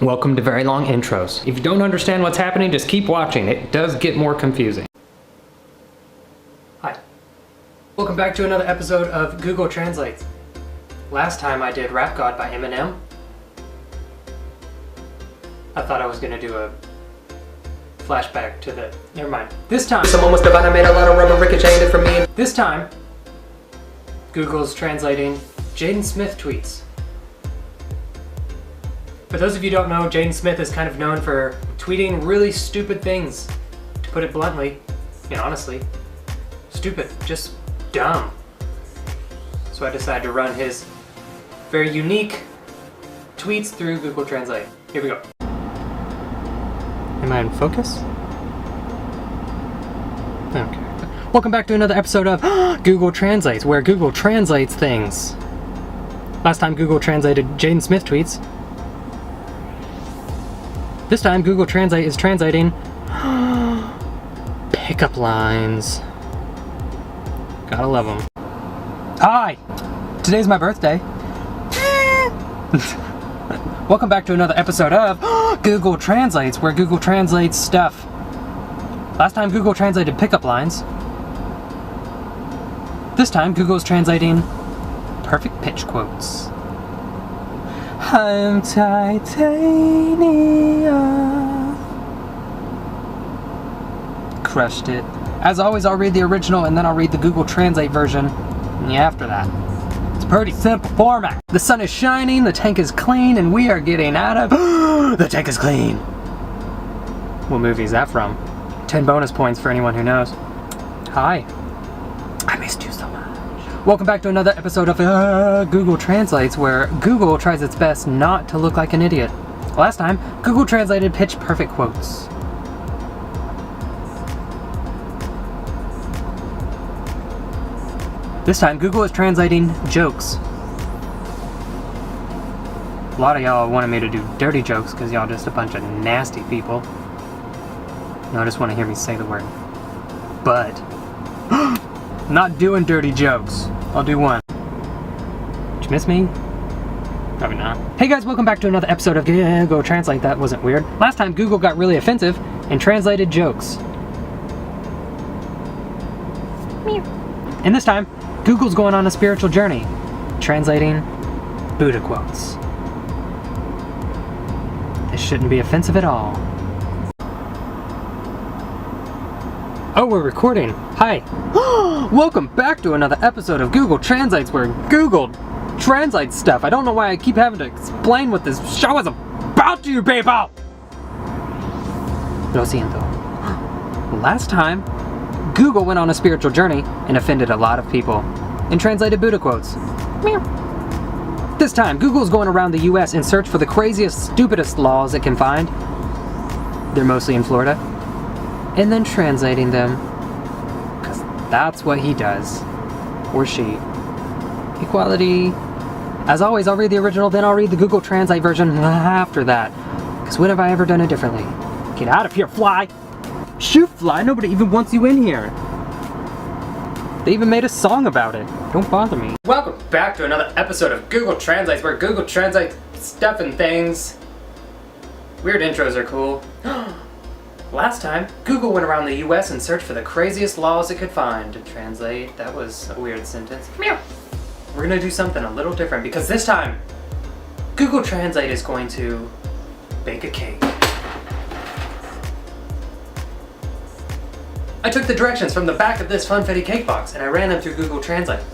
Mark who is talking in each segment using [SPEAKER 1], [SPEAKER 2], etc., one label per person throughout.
[SPEAKER 1] Welcome to very long intros. If you don't understand what's happening, just keep watching. It does get more confusing. Hi. Welcome back to another episode of Google Translate. Last time I did Rap God by Eminem. I thought I was gonna do a flashback to the... Never mind. This time, someone must have made a lot of rubber ricocheted from me. This time, Google's translating Jaden Smith tweets. For those of you who don't know, Jaden Smith is kind of known for tweeting really stupid things. To put it bluntly, and honestly, stupid, just dumb. So I decided to run his very unique tweets through Google Translate. Here we go. Am I in focus? Okay. Welcome back to another episode of Google Translates, where Google translates things. Last time Google translated Jaden Smith tweets. This time, Google Translate is translating pickup lines. Gotta love them. Hi! Today's my birthday. Welcome back to another episode of Google Translates, where Google translates stuff. Last time, Google translated pickup lines. This time, Google's translating perfect pitch quotes. I'm titanium. Crushed it. As always, I'll read the original and then I'll read the Google Translate version after that. It's a pretty simple format. The sun is shining, the tank is clean, and we are getting out of... The tank is clean! What movie is that from? 10 bonus points for anyone who knows. Hi. I missed you so much. Welcome back to another episode of Google Translates, where Google tries its best not to look like an idiot. Last time, Google translated pitch perfect quotes. This time, Google is translating jokes. A lot of y'all wanted me to do dirty jokes because y'all just a bunch of nasty people. Y'all just want to hear me say the word but. Not doing dirty jokes. I'll do one. Did you miss me? Probably not. Hey guys, welcome back to another episode of Google Translate. That wasn't weird. Last time, Google got really offensive and translated jokes. And this time, Google's going on a spiritual journey, translating Buddha quotes. This shouldn't be offensive at all. Oh, we're recording. Hi. Welcome back to another episode of Google Translates, where Google translates stuff. I don't know why I keep having to explain what this show is about to you people. Lo siento. Last time, Google went on a spiritual journey and offended a lot of people and translated Buddha quotes. This time, Google's going around the US in search for the craziest, stupidest laws it can find. They're mostly in Florida. And then translating them, because that's what he does, or she. Equality. As always, I'll read the original, then I'll read the Google Translate version after that, because when have I ever done it differently? Get out of here, fly! Shoot, fly! Nobody even wants you in here. They even made a song about it. Don't bother me. Welcome back to another episode of Google Translates, where Google translates stuff and things. Weird intros are cool. Last time, Google went around the US and searched for the craziest laws it could find to translate. That was a weird sentence. Meow. We're gonna do something a little different because this time, Google Translate is going to bake a cake. I took the directions from the back of this funfetti cake box and I ran them through Google Translate.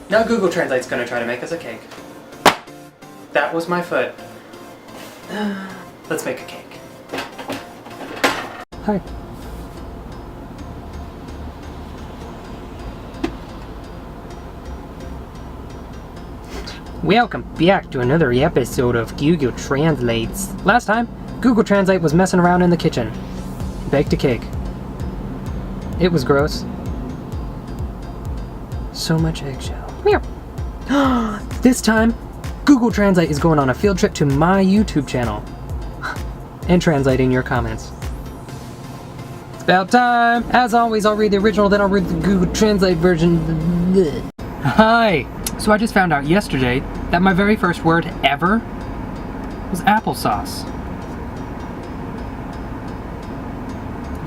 [SPEAKER 1] Now Google Translate's gonna try to make us a cake. That was my foot. Let's make a cake. Hi. Welcome back to another episode of Google Translates. Last time, Google Translate was messing around in the kitchen. Baked a cake. It was gross. So much eggshell. Meow. This time, Google Translate is going on a field trip to my YouTube channel and translating your comments. About time! As always, I'll read the original, then I'll read the Google Translate version. Hi! So I just found out yesterday that my very first word ever was applesauce.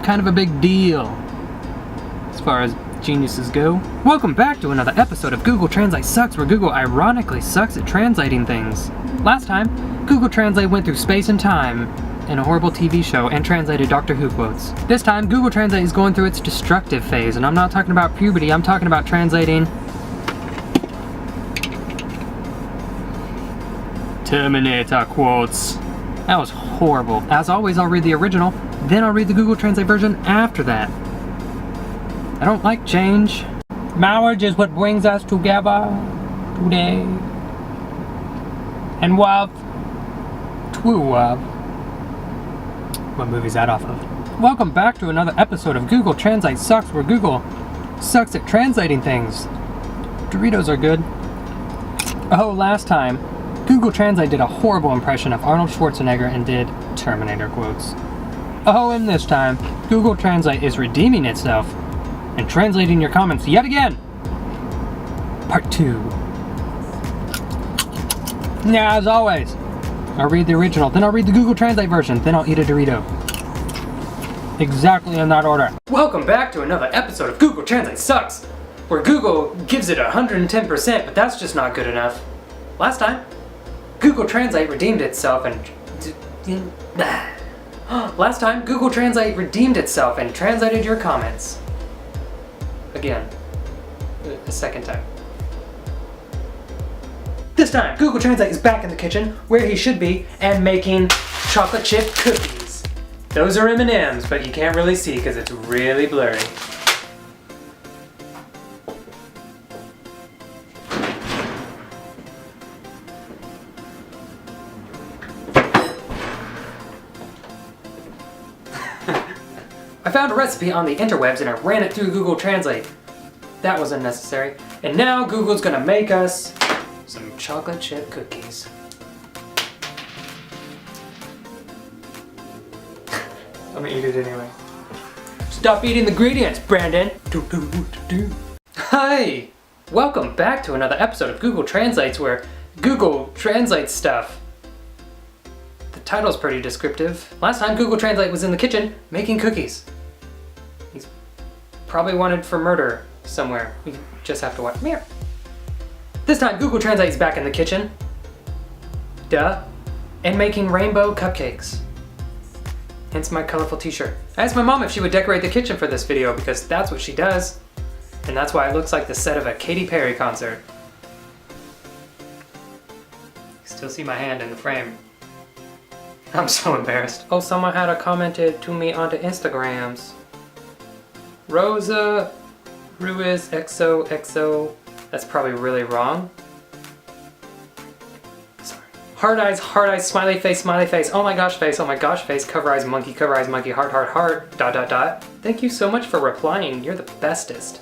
[SPEAKER 1] Kind of a big deal as far as geniuses go. Welcome back to another episode of Google Translate Sucks, where Google ironically sucks at translating things. Last time, Google Translate went through space and time in a horrible TV show and translated Doctor Who quotes. This time, Google Translate is going through its destructive phase, and I'm not talking about puberty, I'm talking about translating Terminator quotes. That was horrible. As always, I'll read the original, then I'll read the Google Translate version after that. I don't like change. Marriage is what brings us together today. And love, true love. What movie's that off of? Welcome back to another episode of Google Translate Sucks, where Google sucks at translating things. Doritos are good. Oh, last time, Google Translate did a horrible impression of Arnold Schwarzenegger and did Terminator quotes. Oh, and this time, Google Translate is redeeming itself and translating your comments yet again. Part 2. Yeah, as always, I'll read the original, then I'll read the Google Translate version, then I'll eat a Dorito. Exactly in that order. Welcome back to another episode of Google Translate Sucks, where Google gives it 110%, but that's just not good enough. Last time, Google Translate redeemed itself and... Last time, Google Translate redeemed itself and translated your comments. Again. A second time. This time, Google Translate is back in the kitchen, where he should be, and making chocolate chip cookies. Those are M&Ms, but you can't really see because it's really blurry. I found a recipe on the interwebs and I ran it through Google Translate. That was unnecessary. And now Google's gonna make us some chocolate chip cookies. I'm gonna eat it anyway. Stop eating the ingredients, Brandon! Hi! Welcome back to another episode of Google Translates, where Google translates stuff. The title's pretty descriptive. Last time Google Translate was in the kitchen making cookies. He's probably wanted for murder somewhere. We just have to watch. Here. This time Google Translate is back in the kitchen. Duh. And making rainbow cupcakes. Hence my colorful t-shirt. I asked my mom if she would decorate the kitchen for this video because that's what she does. And that's why it looks like the set of a Katy Perry concert. You still see my hand in the frame. I'm so embarrassed. Oh, someone had commented to me onto Instagrams. Rosa Ruiz XOXO. That's probably really wrong. Sorry. Heart eyes, smiley face, oh my gosh face, cover eyes, monkey, heart, dot. Thank you so much for replying, you're the bestest.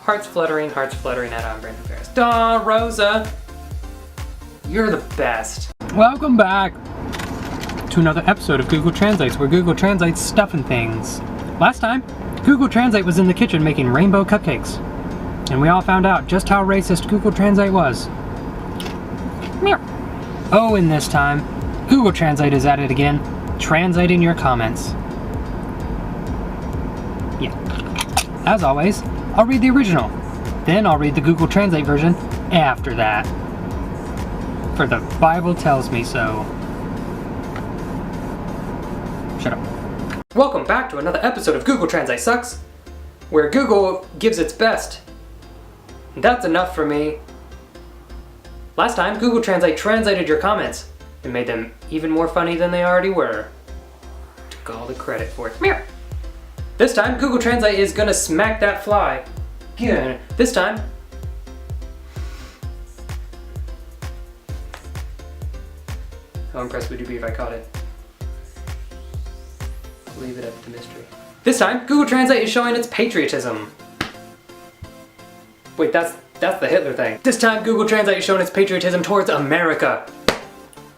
[SPEAKER 1] Hearts fluttering at imbrandonfarris. Daw, Rosa! You're the best. Welcome back to another episode of Google Translates, where Google translates stuff and things. Last time, Google Translate was in the kitchen making rainbow cupcakes. And we all found out just how racist Google Translate was. Meow. Oh, and this time, Google Translate is at it again, translating your comments. Yeah. As always, I'll read the original. Then I'll read the Google Translate version after that. For the Bible tells me so. Shut up. Welcome back to another episode of Google Translate Sucks, where Google gives its best. That's enough for me. Last time, Google Translate translated your comments and made them even more funny than they already were. Took all the credit for it. Meow. This time, Google Translate is gonna smack that fly. Yeah. This time, how impressed would you be if I caught it? Leave it up to mystery. This time, Google Translate is showing its patriotism. Wait, that's the Hitler thing. This time, Google Translate is showing its patriotism towards America.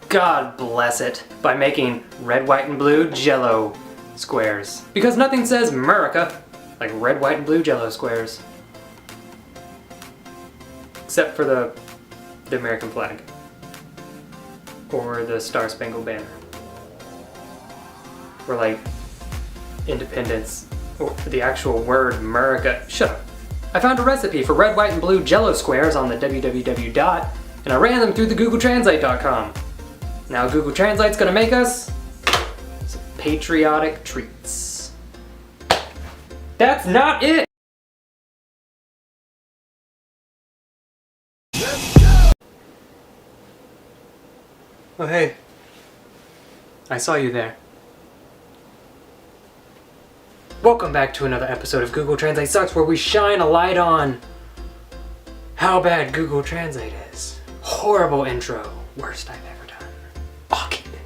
[SPEAKER 1] God bless it. By making red, white, and blue Jell-O squares. Because nothing says America like red, white, and blue Jell-O squares. Except for the American flag. or the Star Spangled Banner. Or like independence, or the actual word America. Shut up. I found a recipe for red, white, and blue Jello squares on the www dot, and I ran them through the GoogleTranslate.com. Now Google Translate's gonna make us some patriotic treats. That's not it! Oh hey, I saw you there. Welcome back to another episode of Google Translate Sucks, where we shine a light on how bad Google Translate is. Horrible intro, worst I've ever done. I'll keep it.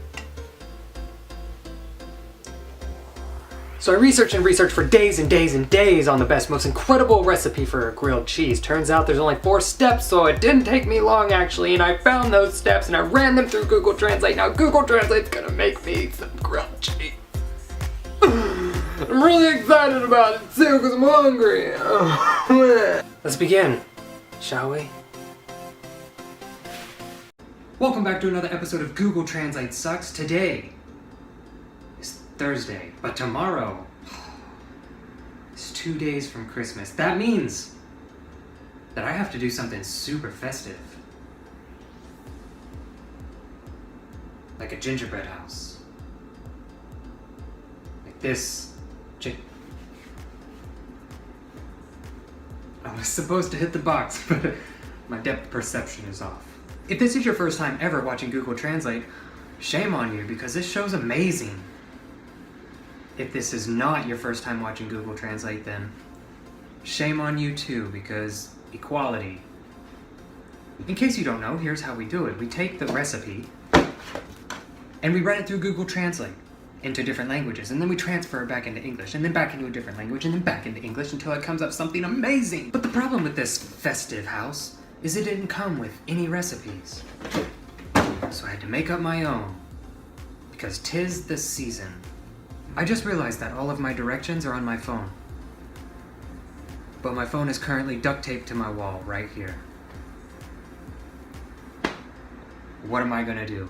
[SPEAKER 1] So I researched for days and days and days on the best, most incredible recipe for grilled cheese. Turns out there's only 4 steps, so it didn't take me long actually, and I found those steps and I ran them through Google Translate. Now Google Translate's gonna make me some grilled cheese. I'm really excited about it too because I'm hungry. Let's begin, shall we? Welcome back to another episode of Google Translate Sucks. Today is Thursday, but tomorrow is 2 days from Christmas. That means that I have to do something super festive. Like a gingerbread house. Like this. I was supposed to hit the box, but my depth perception is off. If this is your first time ever watching Google Translate, shame on you because this show's amazing. If this is not your first time watching Google Translate, then shame on you too, because equality. In case you don't know, here's how we do it. We take the recipe and we run it through Google Translate into different languages, and then we transfer it back into English, and then back into a different language, and then back into English until it comes up something amazing. But the problem with this festive house is it didn't come with any recipes. So I had to make up my own, because 'tis the season. I just realized that all of my directions are on my phone. But my phone is currently duct taped to my wall right here. What am I gonna do?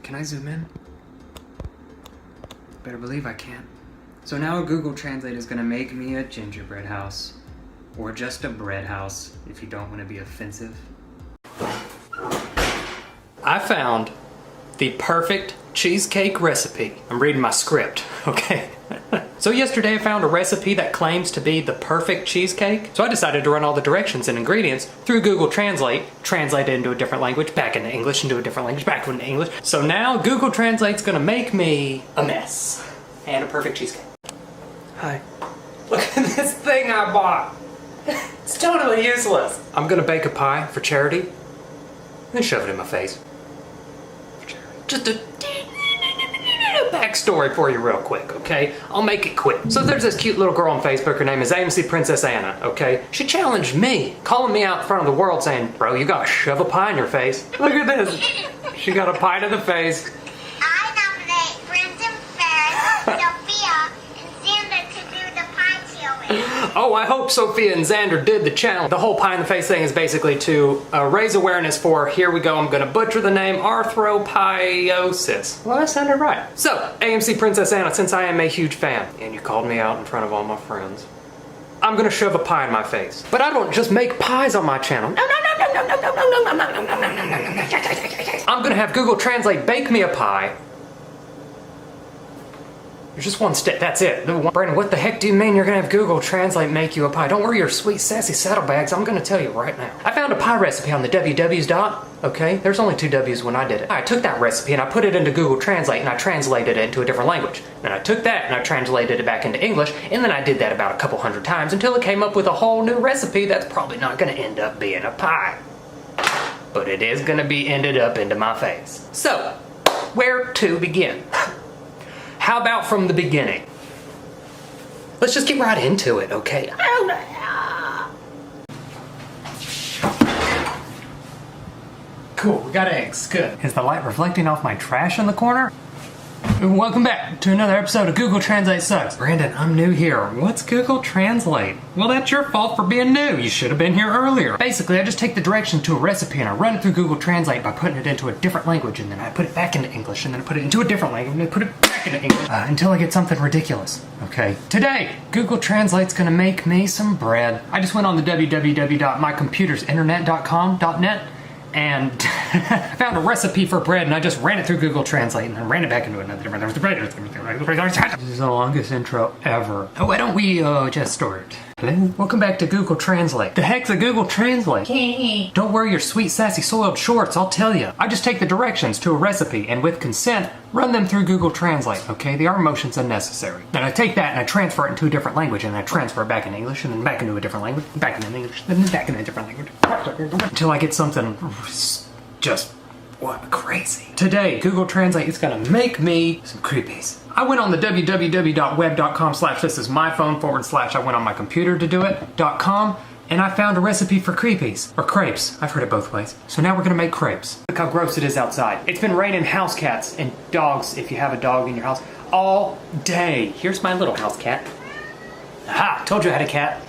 [SPEAKER 1] Can I zoom in? Better believe I can. So now Google Translate is gonna make me a gingerbread house. Or just a bread house, if you don't want to be offensive. I found the perfect cheesecake recipe. I'm reading my script, okay? So yesterday I found a recipe that claims to be the perfect cheesecake. So I decided to run all the directions and ingredients through Google Translate, translate it into a different language, back into English, into a different language, back into English. So now Google Translate's gonna make me a mess. And a perfect cheesecake. Hi. Look at this thing I bought. It's totally useless. I'm gonna bake a pie for charity, then shove it in my face. For charity. Just a backstory for you real quick, okay? I'll make it quick. So there's this cute little girl on Facebook, her name is AMC Princess Anna, okay? She challenged me, calling me out in front of the world saying, bro, you gotta shove a pie in your face. Look at this. She got a pie to the face.
[SPEAKER 2] I nominate Untitled Chapter, Sophia, and Xander to do the pie challenge.
[SPEAKER 1] Oh, I hope Sophia and Xander did the challenge. The whole pie in the face thing is basically to raise awareness for, here we go, I'm gonna butcher the name, arthropyosis. Well, that sounded right. So, AMC Princess Anna, since I am a huge fan, and you called me out in front of all my friends, I'm gonna shove a pie in my face. But I don't just make pies on my channel. No. I'm gonna have Google Translate bake me a pie. There's just one step, that's it. Brandon, what the heck do you mean you're gonna have Google Translate make you a pie? Don't worry your sweet sassy saddlebags, I'm gonna tell you right now. I found a pie recipe on the www dot, okay? There's only 2 W's when I did it. I took that recipe and I put it into Google Translate and I translated it into a different language. Then I took that and I translated it back into English, and then I did that about a couple hundred times until it came up with a whole new recipe that's probably not gonna end up being a pie. But it is gonna be ended up into my face. So, where to begin? How about from the beginning? Let's just get right into it, okay? Cool, we got eggs, good. Is the light reflecting off my trash in the corner? Welcome back to another episode of Google Translate Sucks. Brandon, I'm new here. What's Google Translate? Well, that's your fault for being new. You should have been here earlier. Basically, I just take the directions to a recipe and I run it through Google Translate by putting it into a different language, and then I put it back into English, and then I put it into a different language, and then I put it back into English until I get something ridiculous. Okay. Today, Google Translate's gonna make me some bread. I just went on the www.mycomputersinternet.com.net and I found a recipe for bread, and I just ran it through Google Translate, and I ran it back into another different. This is the longest intro ever. Oh, why don't we just start? Hello? Welcome back to Google Translate. The heck's a Google Translate? Don't wear your sweet, sassy, soiled shorts, I'll tell you. I just take the directions to a recipe, and with consent, run them through Google Translate, okay? The arm motion's unnecessary. Then I take that and I transfer it into a different language, and I transfer it back in English, and then back into a different language, back into English, then back into a different language. Until I get something just, what, crazy. Today, Google Translate is gonna make me some creepies. I went on the www.web.com/this is my phone / I went on my computer to do it, .com, and I found a recipe for creepies, or crepes. I've heard it both ways. So now we're gonna make crepes. Look how gross it is outside. It's been raining house cats and dogs, if you have a dog in your house, all day. Here's my little house cat. Aha, told you I had a cat.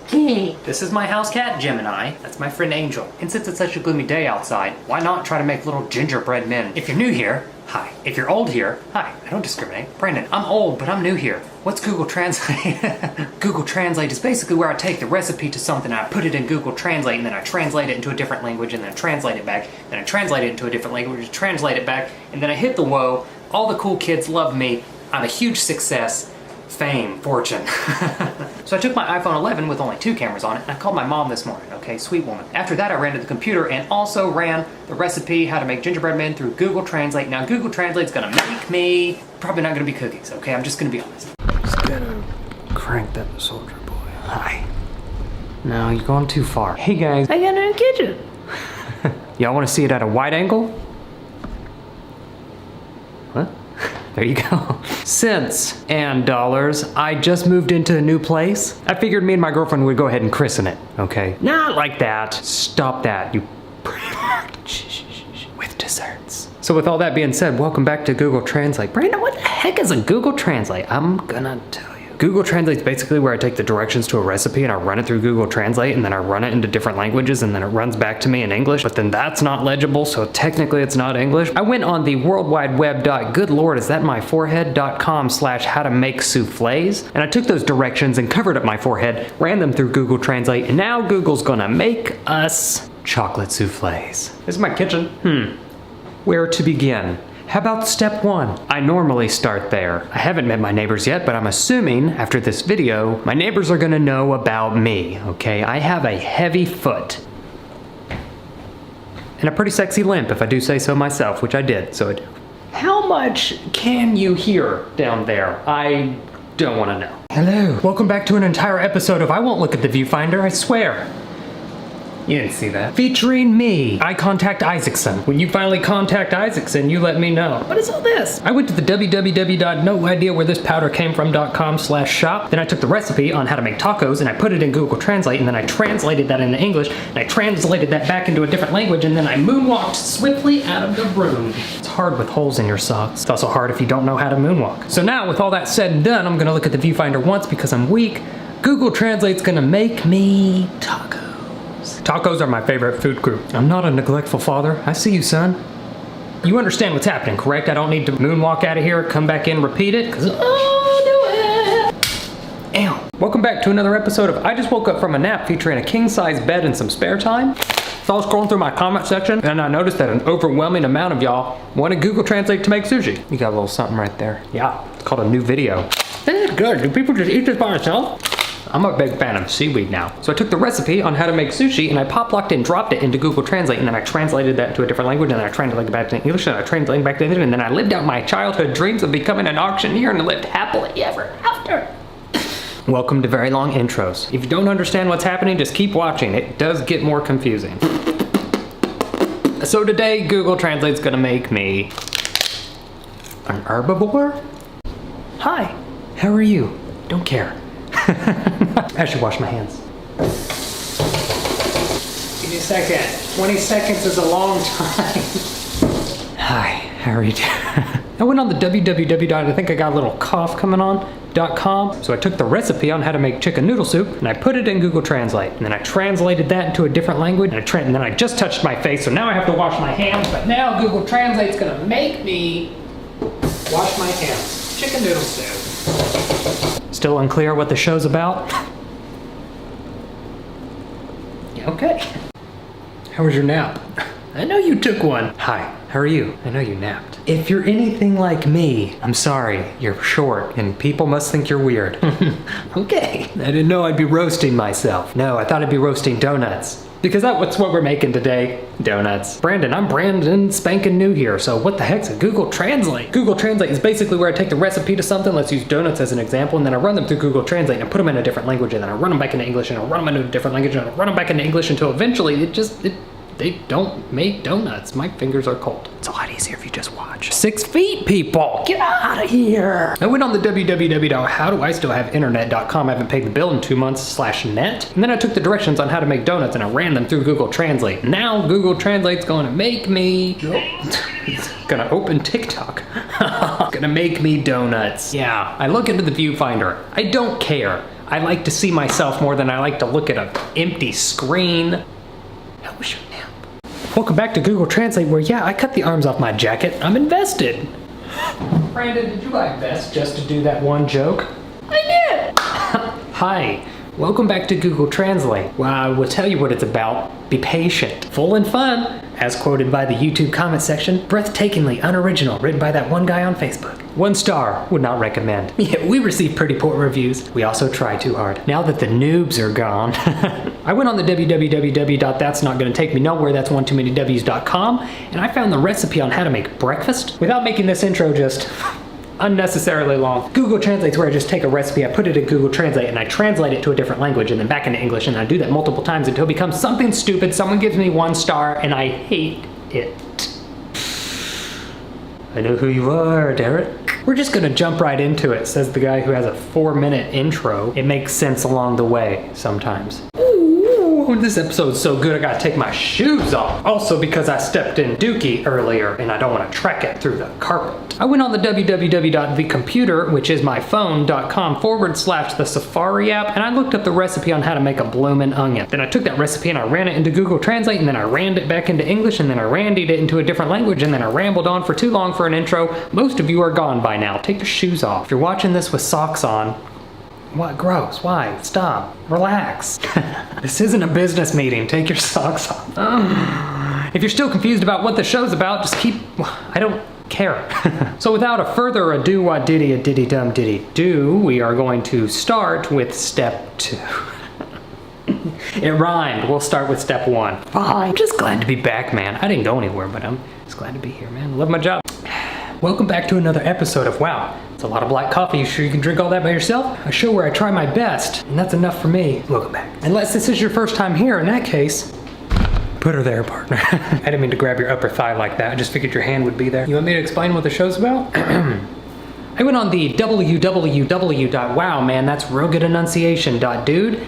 [SPEAKER 1] This is my house cat, Gemini. That's my friend Angel. And since it's such a gloomy day outside, why not try to make little gingerbread men? If you're new here, hi. If you're old here, hi. I don't discriminate. Brandon, I'm old, but I'm new here. What's Google Translate? Google Translate is basically where I take the recipe to something, and I put it in Google Translate, and then I translate it into a different language, and then I translate it back, then I translate it into a different language, translate it back, and then I hit the whoa. All the cool kids love me. I'm a huge success. Fame, fortune. So I took my iPhone 11 with only 2 cameras on it, and I called my mom this morning, okay, sweet woman. After that, I ran to the computer and also ran the recipe, how to make gingerbread men, through Google Translate. Now, Google Translate's gonna make me, probably not gonna be cookies, okay? I'm just gonna be honest. Just gonna crank that soldier boy. Hi. No, you're going too far. Hey guys. I got a new kitchen. Y'all wanna see it at a wide angle? What? There you go. Cents and dollars, I just moved into a new place. I figured me and my girlfriend would go ahead and christen it, okay? Not like that. Stop that, you with desserts. So with all that being said, welcome back to Google Translate. Brandon, what the heck is a Google Translate? I'm gonna tell you. Google Translate is basically where I take the directions to a recipe and I run it through Google Translate, and then I run it into different languages, and then it runs back to me in English, but then that's not legible, so technically it's not English. I went on the World Wide Web. Good Lord, is that my forehead.com/how to make souffles, and I took those directions and covered up my forehead, ran them through Google Translate, and now Google's gonna make us chocolate souffles. This is my kitchen. Where to begin? How about step 1? I normally start there. I haven't met my neighbors yet, but I'm assuming after this video, my neighbors are gonna know about me, okay? I have a heavy foot. And a pretty sexy limp, if I do say so myself, which I did, so I do. How much can you hear down there? I don't wanna know. Hello. Welcome back to an entire episode of I Won't Look at the Viewfinder, I swear. You didn't see that. Featuring me, I contact Isaacson. When you finally contact Isaacson, you let me know. What is all this? I went to the www.noideawherethistowdercamefrom.com/shop. Then I took the recipe on how to make tacos and I put it in Google Translate, and then I translated that into English, and I translated that back into a different language, and then I moonwalked swiftly out of the room. It's hard with holes in your socks. It's also hard if you don't know how to moonwalk. So now, with all that said and done, I'm gonna look at the viewfinder once because I'm weak. Google Translate's gonna make me tacos. Tacos are my favorite food group. I'm not a neglectful father. I see you, son. You understand what's happening, correct? I don't need to moonwalk out of here, come back in, repeat it, because I'll do it. Ow. Welcome back to another episode of I Just Woke Up From a Nap, featuring a king-size bed and some spare time. So I was scrolling through my comment section, and I noticed that an overwhelming amount of y'all wanted Google Translate to make sushi. You got a little something right there. Yeah, it's called a new video. This is good. Do people just eat this by themselves? I'm a big fan of seaweed now. So I took the recipe on how to make sushi and I pop-locked and dropped it into Google Translate, and then I translated that to a different language, and then I translated it back to English, and I translated back to English, and then I lived out my childhood dreams of becoming an auctioneer and lived happily ever after. Welcome to very long intros. If you don't understand what's happening, just keep watching. It does get more confusing. So today, Google Translate's gonna make me an herbivore? Hi, how are you? Don't care. I should wash my hands. Give me a second. 20 seconds is a long time. Hi, how are you doing? I went on the www. I think I got a little cough coming on. .com. So I took the recipe on how to make chicken noodle soup and I put it in Google Translate. And then I translated that into a different language and then I just touched my face, so now I have to wash my hands, but now Google Translate's gonna make me wash my hands. Chicken noodle soup. Still unclear what the show's about? Yeah, okay. How was your nap? I know you took one. Hi, how are you? I know you napped. If you're anything like me, I'm sorry, you're short and people must think you're weird. Okay. I didn't know I'd be roasting myself. No, I thought I'd be roasting donuts. Because that's what we're making today, donuts. I'm Brandon spanking new here, so what the heck's a Google Translate? Google Translate is basically where I take the recipe to something, let's use donuts as an example, and then I run them through Google Translate and I put them in a different language, and then I run them back into English, and I run them into a different language, and I run them back into English until eventually they don't make donuts. My fingers are cold. It's a lot easier if you just watch. 6 feet, people! Get out of here! I went on the www.howdoistillhaveinternet.com. I haven't paid the bill in 2 months /net. And then I took the directions on how to make donuts and I ran them through Google Translate. Now Google Translate's gonna make me... It's gonna open TikTok. It's gonna make me donuts. Yeah, I look into the viewfinder. I don't care. I like to see myself more than I like to look at an empty screen. How was your nap? Welcome back to Google Translate where, yeah, I cut the arms off my jacket. I'm invested. Brandon, did you buy vests just to do that one joke? I did! Hi, welcome back to Google Translate. Well, I will tell you what it's about. Be patient. Full and fun, as quoted by the YouTube comment section. Breathtakingly unoriginal, written by that one guy on Facebook. 1 star, would not recommend. Yeah, we receive pretty poor reviews. We also try too hard. Now that the noobs are gone. I went on the www.that'snotgonnatakemenoWhere, that's one too many W's.com, and I found the recipe on how to make breakfast without making this intro just unnecessarily long. Google Translate's where I just take a recipe, I put it in Google Translate, and I translate it to a different language and then back into English, and I do that multiple times until it becomes something stupid. Someone gives me 1 star, and I hate it. I know who you are, Derek. We're just gonna jump right into it, says the guy who has a 4-minute intro. It makes sense along the way sometimes. Ooh, this episode's so good I gotta take my shoes off. Also because I stepped in Dookie earlier and I don't wanna trek it through the carpet. I went on the www.thecomputer, which is my phone.com /the Safari app, and I looked up the recipe on how to make a bloomin' onion. Then I took that recipe and I ran it into Google Translate, and then I ran it back into English, and then I randied it into a different language, and then I rambled on for too long for an intro. Most of you are gone by now. Take your shoes off. If you're watching this with socks on, what? Gross. Why? Stop. Relax. This isn't a business meeting. Take your socks off. If you're still confused about what the show's about, just I don't care. So without a further ado, what diddy a diddy dum diddy do, we are going to start with step 2. It rhymed. We'll start with step 1. Fine. I'm just glad to be back, man. I didn't go anywhere, but I'm just glad to be here, man. Love my job. Welcome back to another episode of Wow, it's a lot of black coffee. You sure you can drink all that by yourself? A show where I try my best, and that's enough for me. Welcome back. Unless this is your first time here, in that case, put her there, partner. I didn't mean to grab your upper thigh like that. I just figured your hand would be there. You want me to explain what the show's about? I went on the www.wowman,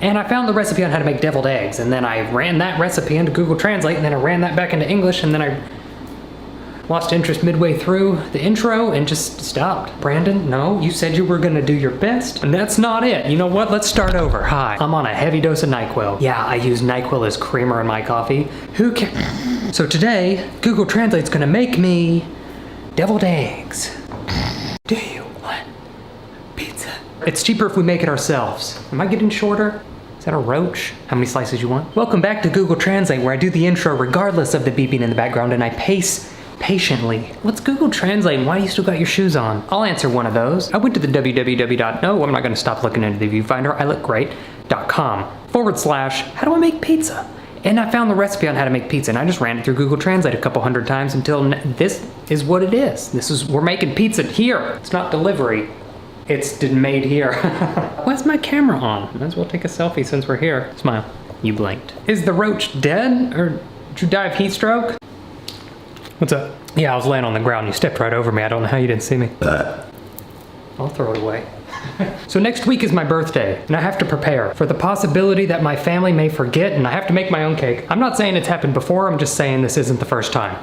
[SPEAKER 1] and I found the recipe on how to make deviled eggs, and then I ran that recipe into Google Translate, and then I ran that back into English, and then I lost interest midway through the intro and just stopped. Brandon, no, you said you were gonna do your best, and that's not it. You know what? Let's start over. Hi, I'm on a heavy dose of NyQuil. Yeah, I use NyQuil as creamer in my coffee. Who cares? So today, Google Translate's gonna make me deviled eggs. Do you want pizza? It's cheaper if we make it ourselves. Am I getting shorter? Is that a roach? How many slices you want? Welcome back to Google Translate, where I do the intro regardless of the beeping in the background, and I pace patiently. What's Google Translate and why do you still got your shoes on? I'll answer one of those. I went to the no, I'm not gonna stop looking into the viewfinder, I look great.com / how do I make pizza? And I found the recipe on how to make pizza, and I just ran it through Google Translate a couple 100 times until this is what it is. We're making pizza here. It's not delivery. It's made here. Why's my camera on? Might as well take a selfie since we're here. Smile. You blinked. Is the roach dead, or did you die of heat stroke? What's up? Yeah, I was laying on the ground. You stepped right over me. I don't know how you didn't see me. I'll throw it away. So next week is my birthday, and I have to prepare for the possibility that my family may forget, and I have to make my own cake. I'm not saying it's happened before, I'm just saying this isn't the first time.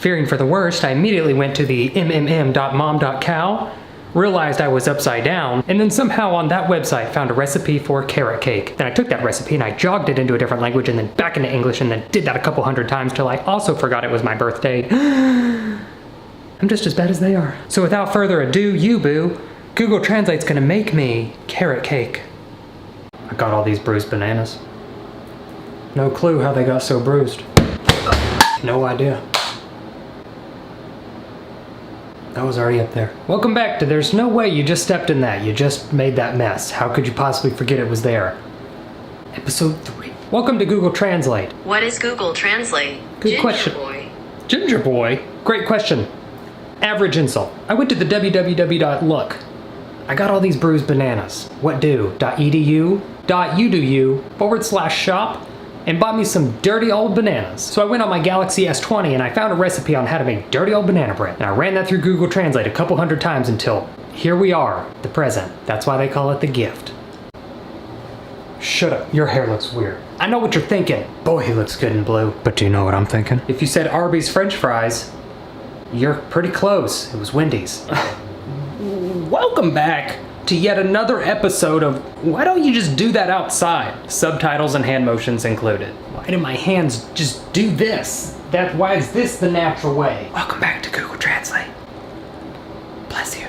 [SPEAKER 1] Fearing for the worst, I immediately went to the mmm.mom.cow, realized I was upside down, and then somehow on that website found a recipe for carrot cake. Then I took that recipe and I jogged it into a different language and then back into English and then did that a couple hundred times till I also forgot it was my birthday. I'm just as bad as they are. So without further ado, you boo, Google Translate's gonna make me carrot cake. I got all these bruised bananas. No clue how they got so bruised. No idea. That was already up there. Welcome back to There's No Way You Just Stepped in That. You just made that mess. How could you possibly forget it was there? Episode 3. Welcome to Google Translate.
[SPEAKER 3] What is Google Translate?
[SPEAKER 1] Good question.
[SPEAKER 3] Boy.
[SPEAKER 1] Ginger boy? Great question. Average insult. I went to the www.look. I got all these bruised bananas. What do? .edu.you/shop and bought me some dirty old bananas. So I went on my Galaxy S20 and I found a recipe on how to make dirty old banana bread. And I ran that through Google Translate a couple hundred times until here we are, the present. That's why they call it the gift. Shut up, your hair looks weird. I know what you're thinking. Boy, he looks good in blue. But do you know what I'm thinking? If you said Arby's French fries, you're pretty close. It was Wendy's. Welcome back to yet another episode of Why Don't You Just Do That Outside? Subtitles and hand motions included. Why do my hands just do this? Why is this the natural way? Welcome back to Google Translate. Bless you.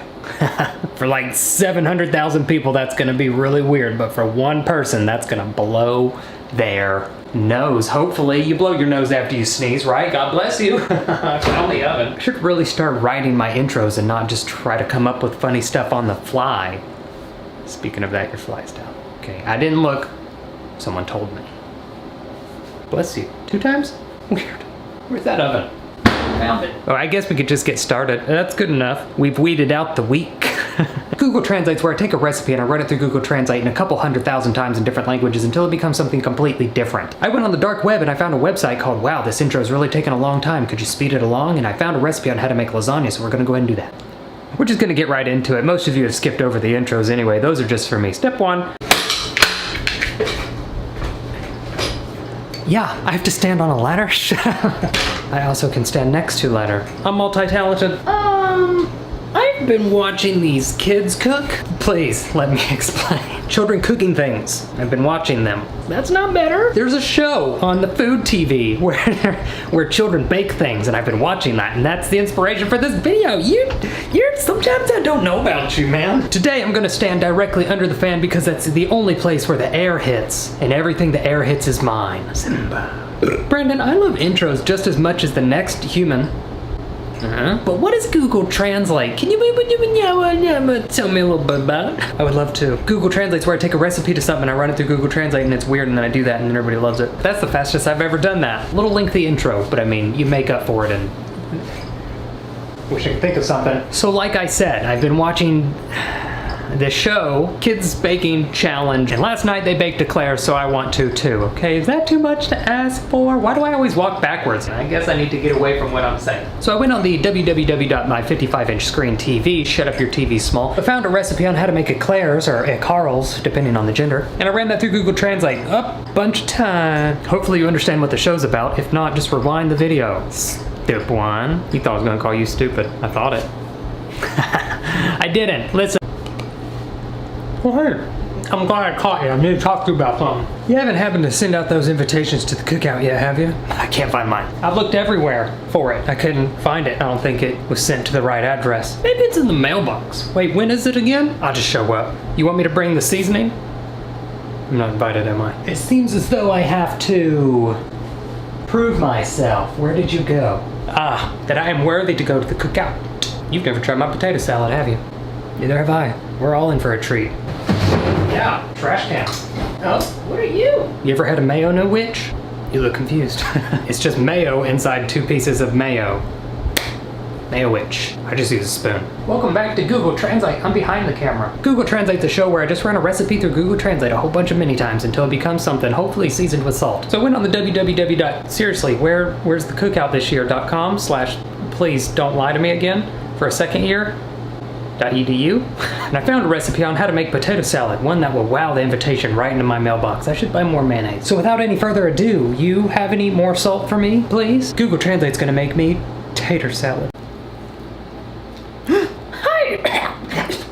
[SPEAKER 1] For like 700,000 people, that's gonna be really weird, but for one person, that's gonna blow their nose. Hopefully, you blow your nose after you sneeze, right? God bless you. Found the oven. I should really start writing my intros and not just try to come up with funny stuff on the fly. Speaking of that, your fly's down. Okay, I didn't look. Someone told me. Bless you. 2 times? Weird. Where's that oven? Found it. Oh, I guess we could just get started. That's good enough. We've weeded out the weak. Google Translate's where I take a recipe and I run it through Google Translate in a couple 100,000 times in different languages until it becomes something completely different. I went on the dark web and I found a website called Wow, this intro's really taking a long time. Could you speed it along? And I found a recipe on how to make lasagna, so we're gonna go ahead and do that. We're just gonna get right into it. Most of you have skipped over the intros anyway. Those are just for me. Step 1. Yeah, I have to stand on a ladder? I also can stand next to a ladder. I'm multi-talented. I've been watching these kids cook. Please, let me explain. Children cooking things. I've been watching them. That's not better. There's a show on the food TV where children bake things, and I've been watching that, and that's the inspiration for this video. You're sometimes I don't know about you, man. Today I'm gonna stand directly under the fan because that's the only place where the air hits, and everything the air hits is mine. Simba. Brandon, I love intros just as much as the next human. But what is Google Translate? Can you tell me a little bit about it? I would love to. Google Translate's where I take a recipe to something, I run it through Google Translate and it's weird and then I do that and then everybody loves it. That's the fastest I've ever done that. A little lengthy intro, but I mean, you make up for it and... Wish I could think of something. So like I said, I've been watching the show, Kids Baking Challenge, and last night they baked eclairs, so I want to too, okay? Is that too much to ask for? Why do I always walk backwards? I guess I need to get away from what I'm saying. So I went on the www.my55-inch screen TV, shut up your TV small, I found a recipe on how to make eclairs, or eclairals, depending on the gender, and I ran that through Google Translate a bunch of times. Hopefully you understand what the show's about. If not, just rewind the video. Step 1. You thought I was gonna call you stupid. I thought it. I didn't. Listen. Well, hey, I'm glad I caught you. I need to talk to you about something. You haven't happened to send out those invitations to the cookout yet, have you? I can't find mine. I've looked everywhere for it. I couldn't find it. I don't think it was sent to the right address. Maybe it's in the mailbox. Wait, when is it again? I'll just show up. You want me to bring the seasoning? I'm not invited, am I? It seems as though I have to prove myself. Where did you go? That I am worthy to go to the cookout. You've never tried my potato salad, have you? Neither have I. We're all in for a treat. Yeah, trash can. Oh, what are you? You ever had a mayo no witch? You look confused. It's just mayo inside 2 pieces of mayo. Mayo witch. I just use a spoon. Welcome back to Google Translate. I'm behind the camera. Google Translate's a show where I just run a recipe through Google Translate a whole bunch of many times until it becomes something hopefully seasoned with salt. So I went on the www. Where's the cookout this year.com/please don't lie to me again for a second year. .edu, and I found a recipe on how to make potato salad, one that will wow the invitation right into my mailbox. I should buy more mayonnaise. So without any further ado, you have any more salt for me, please? Google Translate's gonna make me tater salad. Hi!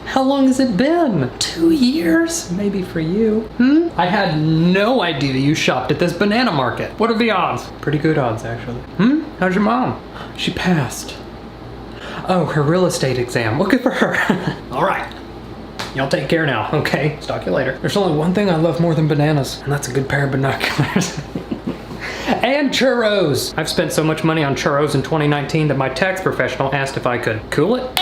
[SPEAKER 1] How long has it been? 2 years? Maybe for you. I had no idea you shopped at this banana market. What are the odds? Pretty good odds, actually. How's your mom? She passed. Oh, her real estate exam. Well, good for her. All right. Y'all take care now, okay? Talk to you later. There's only one thing I love more than bananas, and that's a good pair of binoculars. And churros! I've spent so much money on churros in 2019 that my tax professional asked if I could cool it.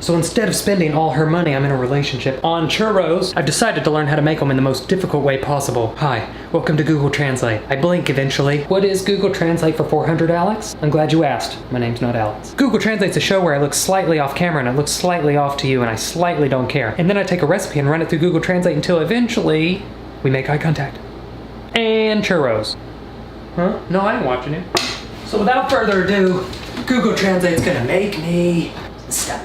[SPEAKER 1] So instead of spending all her money, I'm in a relationship, on churros, I've decided to learn how to make them in the most difficult way possible. Hi, welcome to Google Translate. I blink eventually. What is Google Translate for 400, Alex? I'm glad you asked. My name's not Alex. Google Translate's a show where I look slightly off camera and it looks slightly off to you and I slightly don't care. And then I take a recipe and run it through Google Translate until eventually we make eye contact. And churros. Huh? No, I ain't watching it. So without further ado, Google Translate's gonna make me stuck.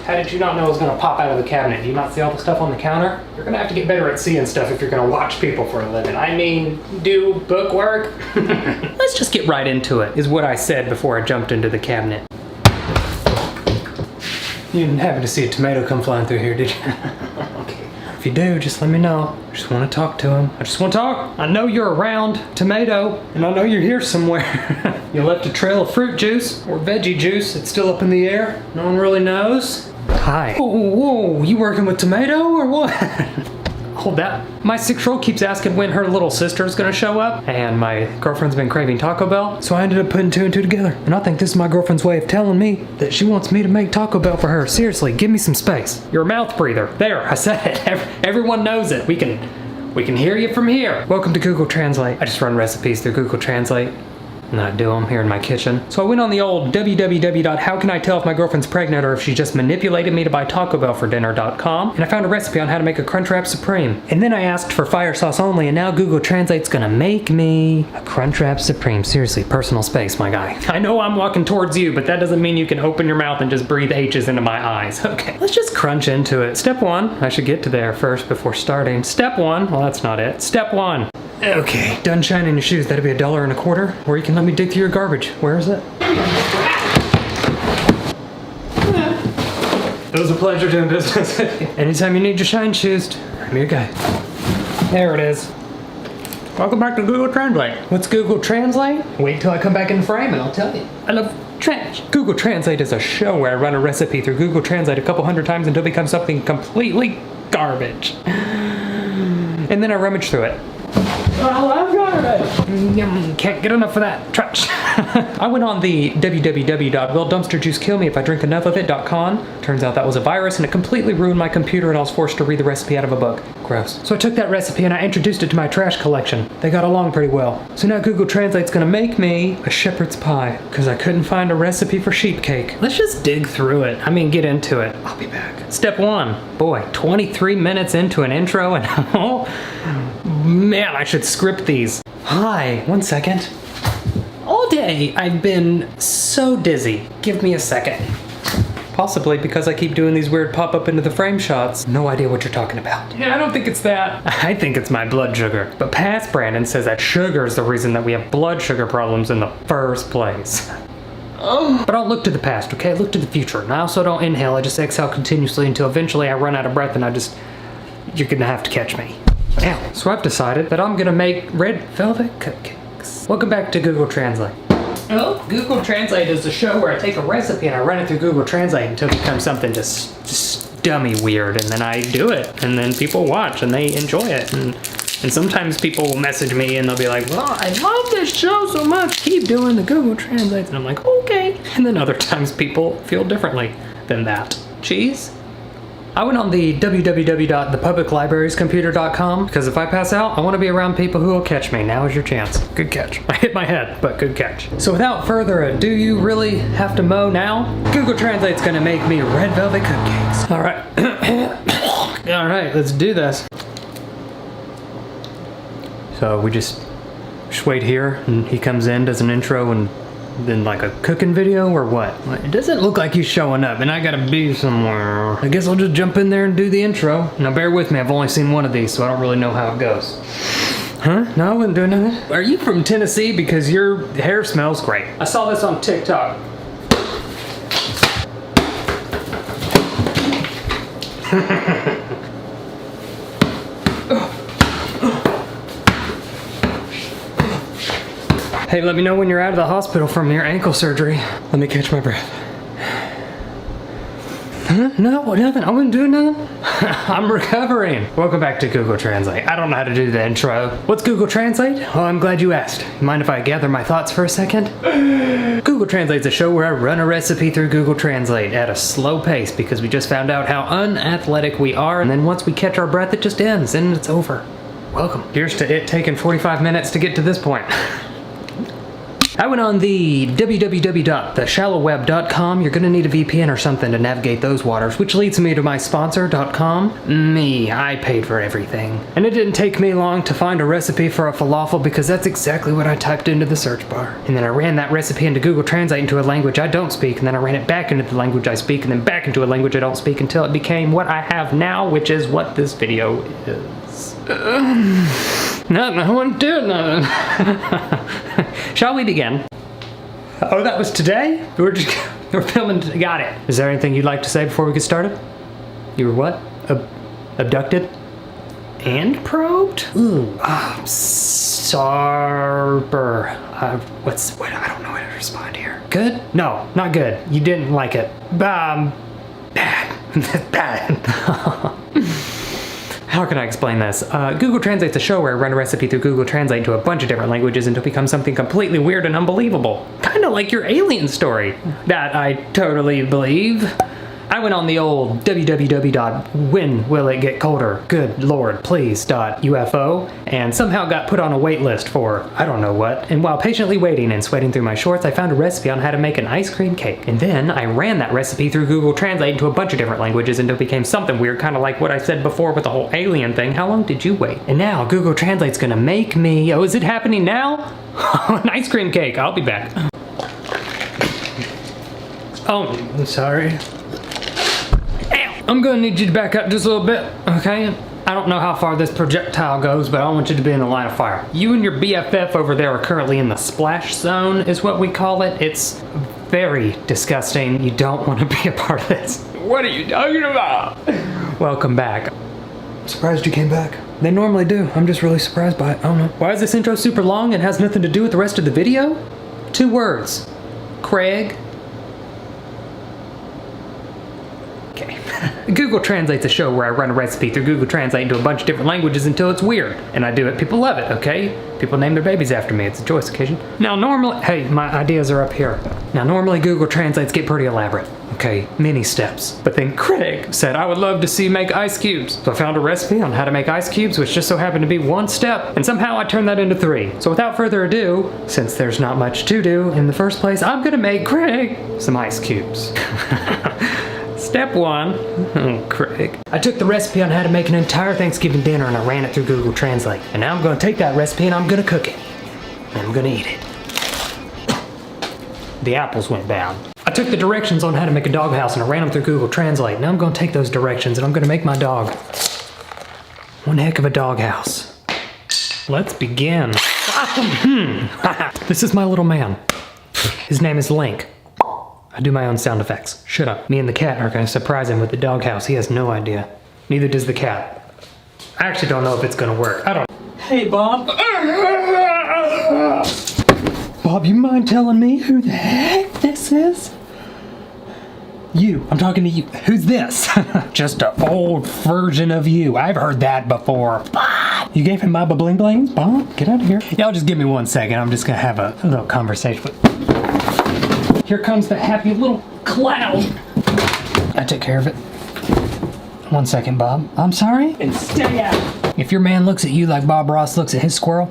[SPEAKER 1] How did you not know it was gonna pop out of the cabinet? Do you not see all the stuff on the counter? You're gonna have to get better at seeing stuff if you're gonna watch people for a living. I mean, do bookwork. Let's just get right into it, is what I said before I jumped into the cabinet. You didn't happen to see a tomato come flying through here, did you? Okay. If you do, just let me know. I just want to talk to him. I just want to talk. I know you're around, tomato, and I know you're here somewhere. You left a trail of fruit juice or veggie juice. It's still up in the air. No one really knows. Hi. Whoa, you working with tomato or what? Hold that. My 6-year-old keeps asking when her little sister's gonna show up, and my girlfriend's been craving Taco Bell, so I ended up putting 2 and 2 together. And I think this is my girlfriend's way of telling me that she wants me to make Taco Bell for her. Seriously, give me some space. You're a mouth breather. There, I said it. Everyone knows it. We can hear you from here. Welcome to Google Translate. I just run recipes through Google Translate, and then I do them here in my kitchen. So I went on the old www.howcanitellifmygirlfriend's or if she just manipulated me to buy Taco Bell for dinner.com, and I found a recipe on how to make a Crunchwrap Supreme. And then I asked for fire sauce only, and now Google Translate's gonna make me a Crunchwrap Supreme. Seriously, personal space, my guy. I know I'm walking towards you, but that doesn't mean you can open your mouth and just breathe H's into my eyes. Okay, let's just crunch into it. Step 1, I should get to there first before starting. Step 1, well that's not it. Step 1. Okay, done shining your shoes. That'll be $1.25. Or you can let me dig through your garbage. Where is it? It was a pleasure doing business with you. Anytime you need your shine shoes, I'm your guy. There it is. Welcome back to Google Translate. What's Google Translate? Wait till I come back in frame and I'll tell you. I love Google Translate is a show where I run a recipe through Google Translate a couple hundred times until it becomes something completely garbage. And then I rummage through it. I love garbage. Can't get enough of that trash. I went on the www.willdumpsterjuicekillmeifidrinkenough.com. Turns out that was a virus and it completely ruined my computer and I was forced to read the recipe out of a book. Gross. So I took that recipe and I introduced it to my trash collection. They got along pretty well. So now Google Translate's gonna make me a shepherd's pie because I couldn't find a recipe for sheep cake. Let's just dig through it. I mean, get into it. I'll be back. Step 1. Boy, 23 minutes into an intro and oh, man, I should script these. Hi, 1 second. All day I've been so dizzy. Give me a second. Possibly because I keep doing these weird pop-up into the frame shots. No idea what you're talking about. Yeah, I don't think it's that. I think it's my blood sugar. But past Brandon says that sugar is the reason that we have blood sugar problems in the first place. But I don't look to the past, okay? I look to the future. And I also don't inhale, I just exhale continuously until eventually I run out of breath and you're gonna have to catch me. Ow. So I've decided that I'm gonna make red velvet cupcakes. Welcome back to Google Translate. Oh, Google Translate is a show where I take a recipe and I run it through Google Translate until it becomes something just dummy weird, and then I do it, and then people watch and they enjoy it, and sometimes people will message me and they'll be like, well, I love this show so much, keep doing the Google Translate, and I'm like, okay. And then other times people feel differently than that. Cheese? I went on the www.thepubliclibrariescomputer.com because if I pass out, I want to be around people who will catch me. Now is your chance. Good catch. I hit my head, but good catch. So without further ado, you really have to mow now? Google Translate's gonna make me red velvet cupcakes. All right. All right, let's do this. So we just wait here and he comes in, does an intro, and then like a cooking video or what? It doesn't look like he's showing up and I gotta be somewhere. I guess I'll just jump in there and do the intro. Now bear with me, I've only seen one of these so I don't really know how it goes. Huh? No, I wouldn't do nothing. Are you from Tennessee? Because your hair smells great. I saw this on TikTok. Hey, let me know when you're out of the hospital from your ankle surgery. Let me catch my breath. Huh? No, nothing. I wasn't doing nothing. I'm recovering. Welcome back to Google Translate. I don't know how to do the intro. What's Google Translate? Well, I'm glad you asked. Mind if I gather my thoughts for a second? Google Translate's a show where I run a recipe through Google Translate at a slow pace because we just found out how unathletic we are, and then once we catch our breath, it just ends and it's over. Welcome. Here's to it taking 45 minutes to get to this point. I went on the www.theshallowweb.com. You're gonna need a VPN or something to navigate those waters, which leads me to my sponsor.com. Me, I paid for everything. And it didn't take me long to find a recipe for a falafel because that's exactly what I typed into the search bar. And then I ran that recipe into Google Translate into a language I don't speak, and then I ran it back into the language I speak, and then back into a language I don't speak until it became what I have now, which is what this video is. Nothing, I wouldn't do nothing. Shall we begin? Oh, that was today? We're filming, got it. Is there anything you'd like to say before we get started? You were what? Abducted? And probed? Ooh, Sarber. I don't know how to respond here. Good? No, not good. You didn't like it. Bad. Bad. How can I explain this? Google Translate's a show where I run a recipe through Google Translate into a bunch of different languages until it becomes something completely weird and unbelievable. Kinda like your alien story. That I totally believe. I went on the old www.whenwillitgetcolder.goodlordplease.ufo and somehow got put on a wait list for I don't know what, and while patiently waiting and sweating through my shorts, I found a recipe on how to make an ice cream cake. And then I ran that recipe through Google Translate into a bunch of different languages until it became something weird, kind of like what I said before with the whole alien thing. How long did you wait? And now Google Translate's gonna make me, oh, is it happening now? An ice cream cake. I'll be back. Oh, I'm sorry. I'm gonna need you to back up just a little bit, okay? I don't know how far this projectile goes, but I want you to be in the line of fire. You and your BFF over there are currently in the splash zone, is what we call it. It's very disgusting. You don't want to be a part of this. What are you talking about? Welcome back. Surprised you came back. They normally do. I'm just really surprised by it. I don't know. Why is this intro super long and has nothing to do with the rest of the video? 2 words. Craig. Okay. Google Translate's a show where I run a recipe through Google Translate into a bunch of different languages until it's weird. And I do it, people love it, okay? People name their babies after me, it's a choice occasion. Now normally, hey, my ideas are up here. Now normally Google Translates get pretty elaborate, okay? Many steps. But then Craig said, I would love to see you make ice cubes. So I found a recipe on how to make ice cubes, which just so happened to be 1 step. And somehow I turned that into 3. So without further ado, since there's not much to do in the first place, I'm gonna make Craig some ice cubes. Step 1, oh Craig. I took the recipe on how to make an entire Thanksgiving dinner and I ran it through Google Translate. And now I'm gonna take that recipe and I'm gonna cook it. And I'm gonna eat it. The apples went down. I took the directions on how to make a doghouse and I ran them through Google Translate. Now I'm gonna take those directions and I'm gonna make my dog one heck of a doghouse. Let's begin. This is my little man. His name is Link. I do my own sound effects. Shut up. Me and the cat are gonna surprise him with the doghouse. He has no idea. Neither does the cat. I actually don't know if it's gonna work. I don't. Hey, Bob. Bob, you mind telling me who the heck this is? You. I'm talking to you. Who's this? Just an old version of you. I've heard that before. Bob. You gave him my bling bling? Bob, get out of here. Y'all just give me 1 second. I'm just gonna have a little conversation with. Here comes the happy little cloud. I took care of it. 1 second, Bob. I'm sorry? And stay out. If your man looks at you like Bob Ross looks at his squirrel,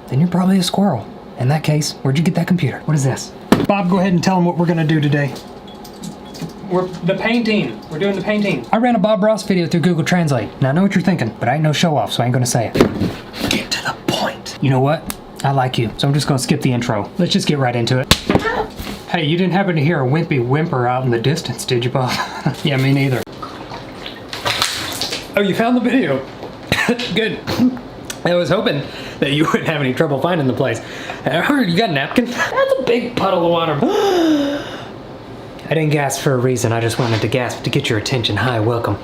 [SPEAKER 1] then you're probably a squirrel. In that case, where'd you get that computer? What is this? Bob, go ahead and tell him what we're gonna do today. We're the painting. We're doing the painting. I ran a Bob Ross video through Google Translate. Now I know what you're thinking, but I ain't no show off, so I ain't gonna say it. Get to the point. You know what? I like you, so I'm just gonna skip the intro. Let's just get right into it. Hey, you didn't happen to hear a wimpy whimper out in the distance, did you, Bob? Yeah, me neither. Oh, you found the video. Good. I was hoping that you wouldn't have any trouble finding the place. You got a napkin? That's a big puddle of water. I didn't gasp for a reason. I just wanted to gasp to get your attention. Hi, welcome.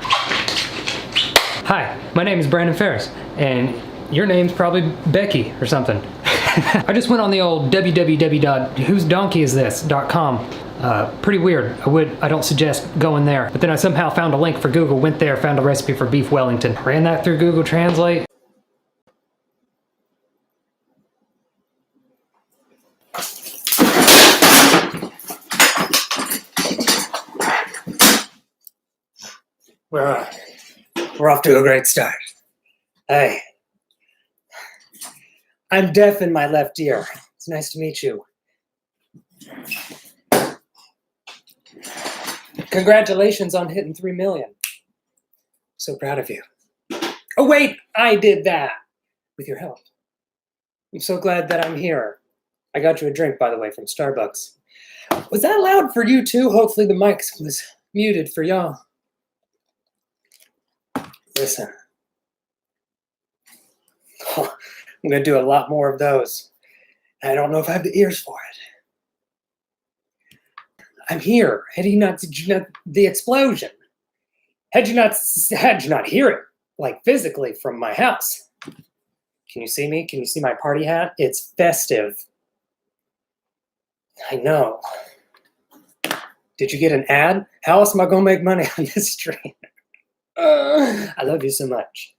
[SPEAKER 1] Hi, my name is Brandon Farris, and your name's probably Becky or something. I just went on the old www.whosedonkeyisthis.com. Pretty weird. I don't suggest going there. But then I somehow found a link for Google, went there, found a recipe for beef Wellington. Ran that through Google Translate. We're off to a great start. Hey. I'm deaf in my left ear. It's nice to meet you. Congratulations on hitting 3 million. So proud of you. Oh wait, I did that with your help. I'm so glad that I'm here. I got you a drink, by the way, from Starbucks. Was that loud for you too? Hopefully the mic was muted for y'all. Listen. I'm going to do a lot more of those. I don't know if I have the ears for it. I'm here. Had you not the explosion? Had you not hear it, like physically from my house? Can you see me? Can you see my party hat? It's festive. I know. Did you get an ad? How else am I going to make money on this stream? I love you so much.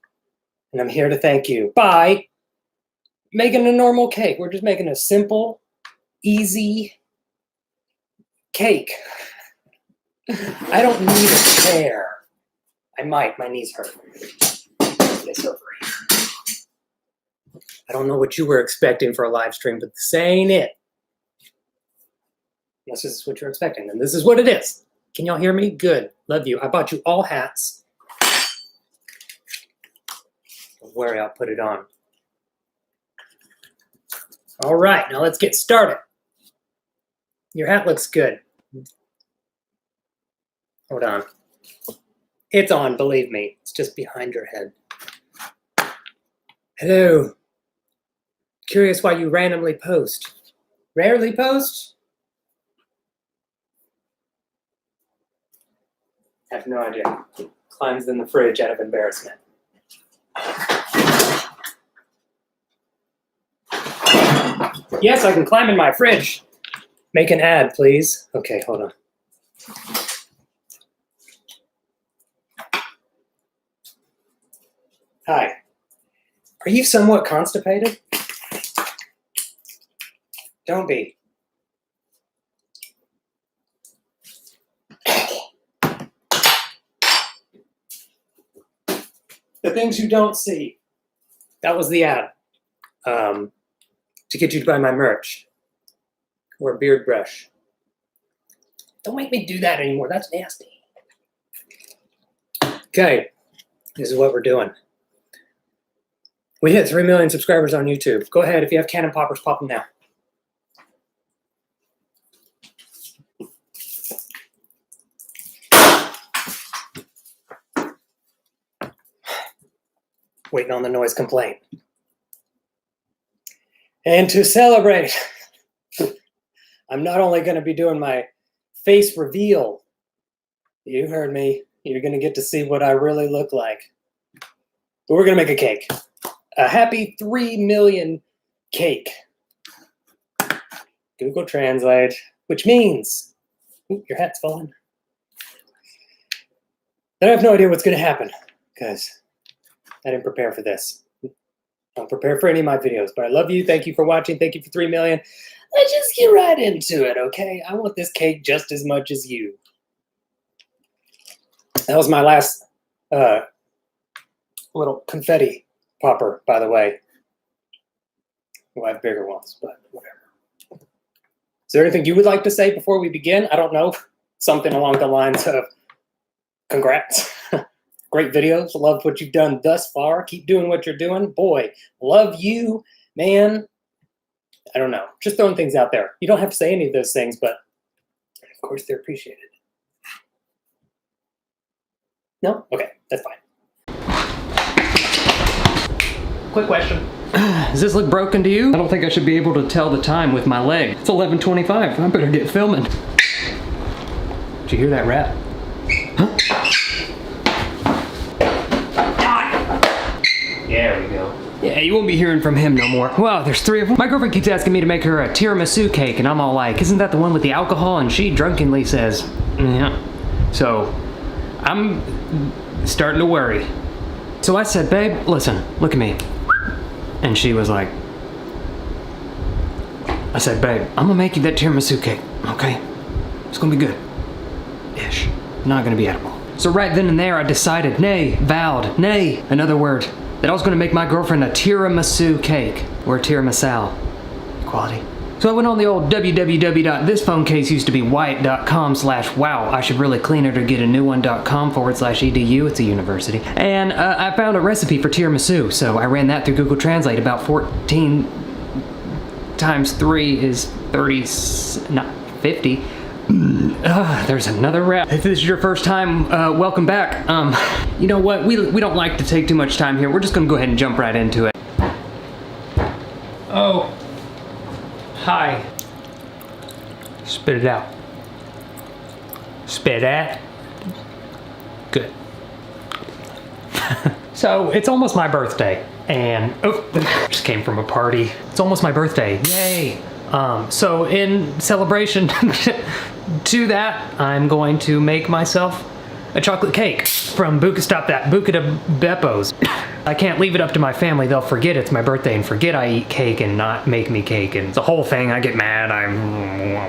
[SPEAKER 1] And I'm here to thank you by making a normal cake. We're just making a simple, easy cake. I don't need a chair. I might. My knees hurt. This over here. I don't know what you were expecting for a live stream, but this ain't it. This is what you're expecting, and this is what it is. Can y'all hear me? Good. Love you. I bought you all hats. Don't worry, I'll put it on. All right, now let's get started. Your hat looks good. Hold on. It's on, believe me. It's just behind your head. Hello. Curious why you randomly post. Rarely post? I have no idea. Climbs in the fridge out of embarrassment. Yes, I can climb in my fridge. Make an ad, please. Okay, hold on. Hi. Are you somewhat constipated? Don't be. The things you don't see. That was the ad. To get you to buy my merch. Or a beard brush. Don't make me do that anymore. That's nasty. Okay. This is what we're doing. We hit 3 million subscribers on YouTube. Go ahead. If you have cannon poppers, pop them now. Waiting on the noise complaint. And to celebrate, I'm not only going to be doing my face reveal. You heard me. You're going to get to see what I really look like. But we're going to make a cake. A happy 3 million cake. Google Translate, which means, ooh, your hat's falling. I have no idea what's going to happen because I didn't prepare for this. Don't prepare for any of my videos, but I love you. Thank you for watching. Thank you for 3 million. Let's just get right into it, okay? I want this cake just as much as you. That was my last little confetti popper, by the way. We'll have bigger ones, but whatever. Is there anything you would like to say before we begin? I don't know. Something along the lines of congrats. Great videos. Love what you've done thus far. Keep doing what you're doing. Boy, love you, man. I don't know. Just throwing things out there. You don't have to say any of those things, but of course they're appreciated. No? Okay, that's fine. quick question. Does this look broken to you? I don't think I should be able to tell the time with my leg. It's 11:25. I better get filming. Did you hear that rap? Huh? There we go. Yeah, you won't be hearing from him no more. Wow, there's 3 of them. My girlfriend keeps asking me to make her a tiramisu cake, and I'm all like, isn't that the one with the alcohol? And she drunkenly says, yeah. So, I'm starting to worry. So I said, babe, listen, look at me. And she was like, I said, babe, I'm gonna make you that tiramisu cake, okay? It's gonna be good. Ish. Not gonna be edible. So right then and there I decided, vowed, another word, that I was gonna make my girlfriend a tiramisu cake, or a tiramisal. Equality. So I went on the old www.thisphonecaseusedtobewhite.com/wow. I should really clean it or get a new one.com/edu. It's a university. And I found a recipe for tiramisu, so I ran that through Google Translate. About 14 times 3 is 30, not 50. There's another wrap. If this is your first time, welcome back. You know what? We don't like to take too much time here. We're just gonna go ahead and jump right into it. Oh. Hi. Spit it out. Spit it. Good. So, it's almost my birthday, and just came from a party. It's almost my birthday. Yay! So in celebration to that, I'm going to make myself a chocolate cake from Buca de Beppo's. I can't leave it up to my family. They'll forget it's my birthday and forget I eat cake and not make me cake. And it's a whole thing. I get mad.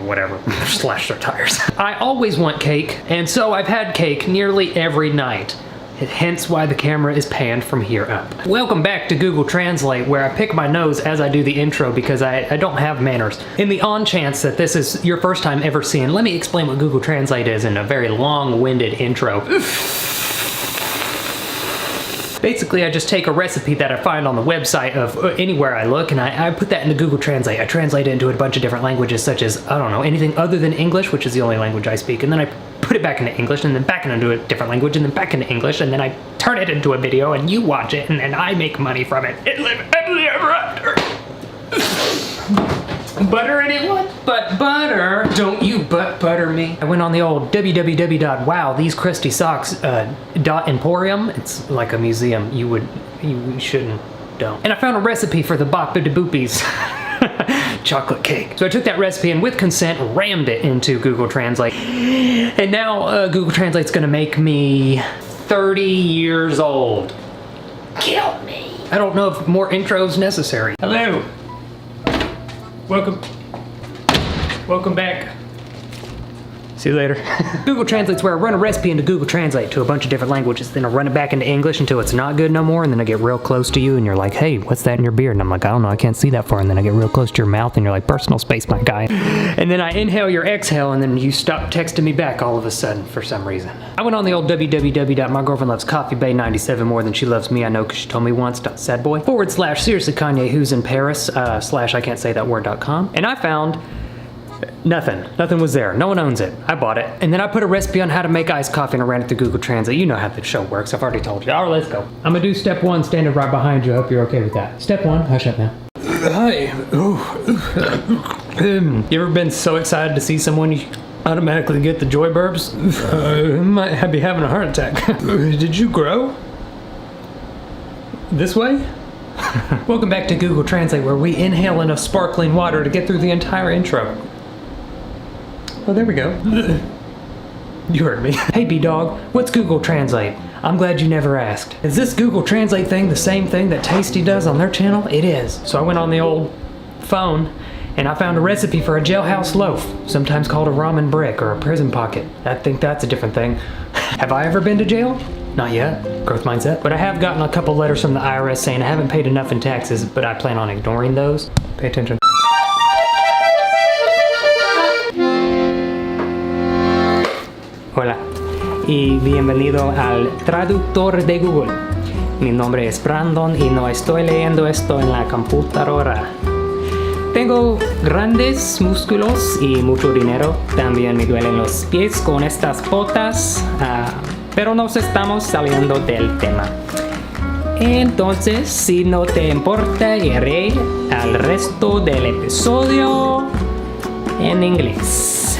[SPEAKER 1] Whatever. Slash their tires. I always want cake. And so I've had cake nearly every night. Hence why the camera is panned from here up. Welcome back to Google Translate, where I pick my nose as I do the intro because I don't have manners. In the on chance that this is your first time ever seeing, let me explain what Google Translate is in a very long-winded intro. Basically, I just take a recipe that I find on the website of anywhere I look, and I put that into Google Translate. I translate it into a bunch of different languages, such as, I don't know, anything other than English, which is the only language I speak, and then I put it back into English, and then back into a different language, and then back into English, and then I turn it into a video, and you watch it, and I make money from it. And live happily ever after. Butter anyone? But butter. Don't you butter me. I went on the old www.wowthesecrustysocks.emporium. It's like a museum. You shouldn't, don't. And I found a recipe for the Bop de Boopies chocolate cake. So I took that recipe and with consent rammed it into Google Translate. And now Google Translate's gonna make me 30 years old. Kill me. I don't know if more intro's necessary. Hello. Welcome back. See you later. Google Translate's where I run a recipe into Google Translate to a bunch of different languages, then I run it back into English until it's not good no more, and then I get real close to you and you're like, hey, what's that in your beard? And I'm like, I don't know, I can't see that far. And then I get real close to your mouth and you're like, personal space, my guy. And then I inhale your exhale and then you stop texting me back all of a sudden for some reason. I went on the old www.mygirlfriendlovescoffeebay97 more than she loves me, I know, because she told me once, sadboy, / seriously Kanye, who's in Paris, / I can't say that word.com. And I found nothing was there. No one owns it. I bought it. And then I put a recipe on how to make iced coffee and I ran it through Google Translate. You know how the show works. I've already told you. All right, let's go. I'm gonna do step 1, standing right behind you. I hope you're okay with that. Step 1, hush up now. Hi. You ever been so excited to see someone you automatically get the joy burps? You might be having a heart attack. Did you grow? This way? Welcome back to Google Translate, where we inhale enough sparkling water to get through the entire intro. Oh, there we go. You heard me. Hey, B-Dog, what's Google Translate? I'm glad you never asked. Is this Google Translate thing the same thing that Tasty does on their channel? It is. So I went on the old phone and I found a recipe for a jailhouse loaf, sometimes called a ramen brick or a prison pocket. I think that's a different thing. Have I ever been to jail? Not yet. Growth mindset. But I have gotten a couple letters from the IRS saying I haven't paid enough in taxes, but I plan on ignoring those. Pay attention. Hola y bienvenido al traductor de Google. Mi nombre es Brandon y no estoy leyendo esto en la computadora. Tengo grandes músculos y mucho dinero. También me duelen los pies con estas botas, pero nos estamos saliendo del tema. Entonces, si no te importa, iré al resto del episodio en inglés.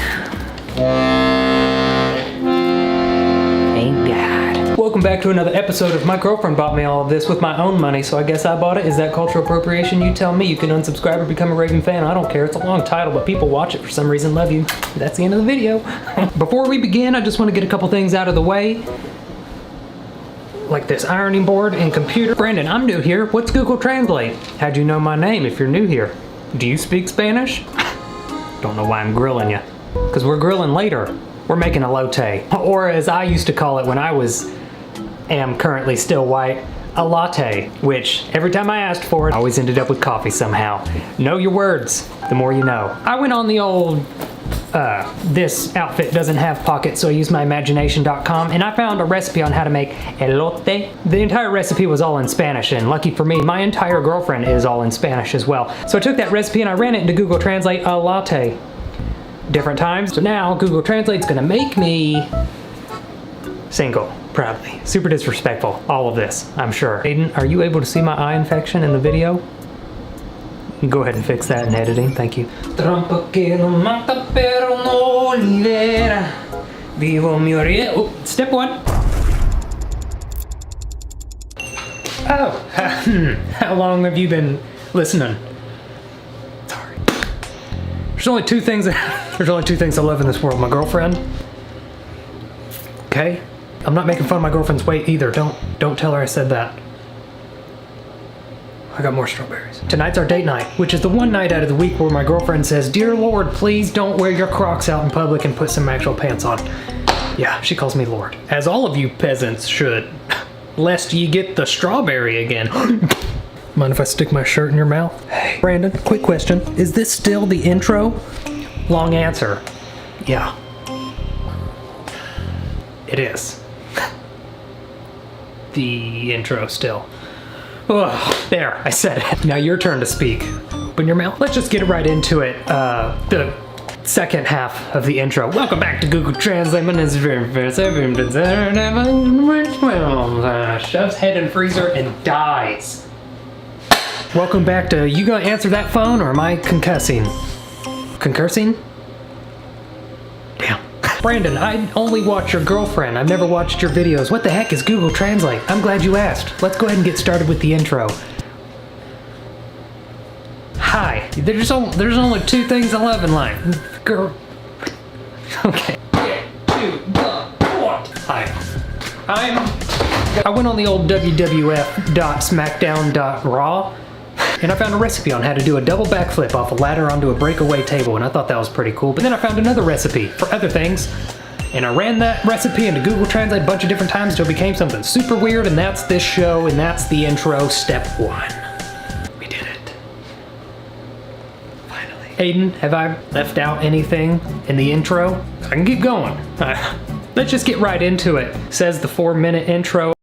[SPEAKER 1] Ain't bad. Welcome back to another episode of My Girlfriend Bought Me All of This with my own money, so I guess I bought it. Is that cultural appropriation? You tell me. You can unsubscribe or become a raving fan. I don't care. It's a long title, but people watch it for some reason. Love you. That's the end of the video. Before we begin, I just want to get a couple things out of the way. Like this ironing board and computer. Brandon, I'm new here. What's Google Translate? How'd you know my name if you're new here? Do you speak Spanish? Don't know why I'm grilling you. Because we're grilling later. We're making a elote. Or as I used to call it when I am currently still white, a latte. Which, every time I asked for it, I always ended up with coffee somehow. Know your words, the more you know. I went on the old, this outfit doesn't have pockets, so I used my imagination.com, and I found a recipe on how to make elote. The entire recipe was all in Spanish, and lucky for me, my entire girlfriend is all in Spanish as well. So I took that recipe and I ran it into Google Translate, a latte. Different times. So now Google Translate's gonna make me single, proudly. Super disrespectful, all of this, I'm sure. Aiden, are you able to see my eye infection in the video? Go ahead and fix that in editing, thank you. Trampa que no mata pero no libera. Vivo mi orilla. Oh, step one. Oh, how long have you been listening? Sorry. There's only two things I love in this world. My girlfriend. Okay? I'm not making fun of my girlfriend's weight either. Don't tell her I said that. I got more strawberries. Tonight's our date night, which is the one night out of the week where my girlfriend says, "Dear Lord, please don't wear your Crocs out in public and put some actual pants on." Yeah, she calls me Lord. As all of you peasants should. Lest ye get the strawberry again. Mind if I stick my shirt in your mouth? Hey, Brandon, quick question. Is this still the intro? Long answer. Yeah. It is. The intro still. Oh, there, I said it. Now your turn to speak. Open your mouth. Let's just get right into it. The second half of the intro. Welcome back to Google Translate. My name is shoves head in freezer and dies. Welcome back to, you gonna answer that phone or am I concussing? Concursing? Damn. Brandon, I only watch your girlfriend. I've never watched your videos. What the heck is Google Translate? I'm glad you asked. Let's go ahead and get started with the intro. Hi. There's only two things I love in life. Girl. Okay. 3, 2, 1. Hi. I went on the old wwf.smackdown.raw and I found a recipe on how to do a double backflip off a ladder onto a breakaway table, and I thought that was pretty cool. But then I found another recipe for other things, and I ran that recipe into Google Translate a bunch of different times until it became something super weird, and that's this show, and that's the intro, step 1. We did it. Finally. Aiden, have I left out anything in the intro? I can keep going. Let's just get right into it. Says the 4-minute intro.